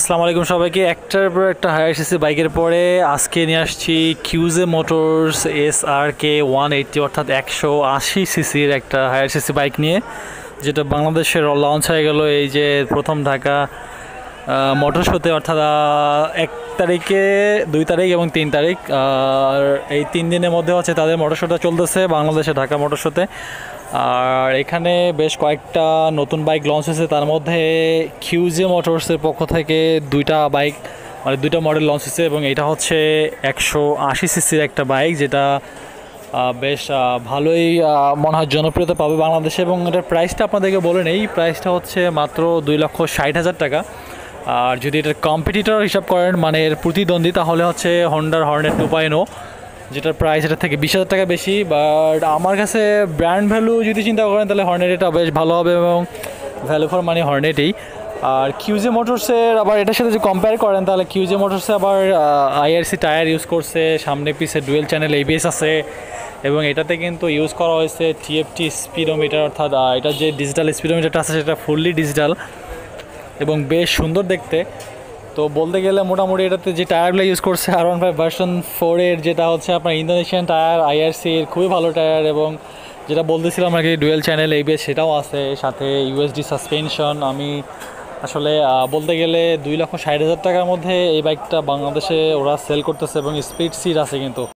আসসালামু আলাইকুম সবাইকে। একটার পর একটা হায়ার সিসি বাইকের পরে আজকে নিয়ে আসছি কিউজে মোটরস SRK 180 অর্থাৎ 180 সিসির একটা হায়ার সিসি বাইক নিয়ে, যেটা বাংলাদেশের লঞ্চ হয়ে গেল এই যে প্রথম ঢাকা মোটর শোতে, অর্থাৎ 1 তারিখে, 2 তারিখ এবং 3 তারিখ। আর এই 3 দিনের মধ্যে হচ্ছে তাদের মোটর শোটা চলতেছে বাংলাদেশে, ঢাকা মোটর শোতে। আর এখানে বেশ কয়েকটা নতুন বাইক লঞ্চ হয়েছে, তার মধ্যে কিউজে মোটরসের পক্ষ থেকে 2টা বাইক, মানে 2টা মডেল লঞ্চ হয়েছে, এবং এটা হচ্ছে 180 সিসির একটা বাইক, যেটা বেশ ভালোই মনে হয় জনপ্রিয়তা পাবে বাংলাদেশে। এবং এটার প্রাইসটা আপনাদেরকে বলে নেই, প্রাইসটা হচ্ছে মাত্র 2,60,000 টাকা। আর যদি এটার কম্পিটিটর হিসাব করেন, মানে এর প্রতিদ্বন্দ্বী, তাহলে হচ্ছে হন্ডার হর্নেট 2.0, যেটার প্রাইস এটা থেকে 20,000 টাকা বেশি। বাট আমার কাছে ব্র্যান্ড ভ্যালু যদি চিন্তা করেন, তাহলে হর্নেট এটা বেশ ভালো হবে, এবং ভ্যালু ফর মানি হর্নেটেই। আর কিউজে মোটরসের আবার এটার সাথে যদি কম্পেয়ার করেন, তাহলে কিউজে মোটরসে আবার IRC টায়ার ইউজ করছে, সামনে পিছে ডুয়েল চ্যানেল ABS আছে, এবং এটাতে কিন্তু ইউজ করা হয়েছে TFT স্পিডোমিটার, অর্থাৎ এটা যে ডিজিটাল স্পিডোমিটারটা আছে সেটা ফুললি ডিজিটাল এবং বেশ সুন্দর দেখতে। তো বলতে গেলে মোটামুটি এটাতে যে টায়ারগুলো ইউজ করছে R15 ভার্সন 4-এর, যেটা হচ্ছে আপনার ইন্দোনেশিয়ান টায়ার, IRC-র খুবই ভালো টায়ার, এবং যেটা বলতেছিলাম আর কি ডুয়েল চ্যানেল ABS সেটাও আছে, সাথে USD সাসপেনশন। আমি আসলে বলতে গেলে 2,60,000 টাকার মধ্যে এই বাইকটা বাংলাদেশে ওরা সেল করতেছে, এবং স্পিড সিট আছে কিন্তু।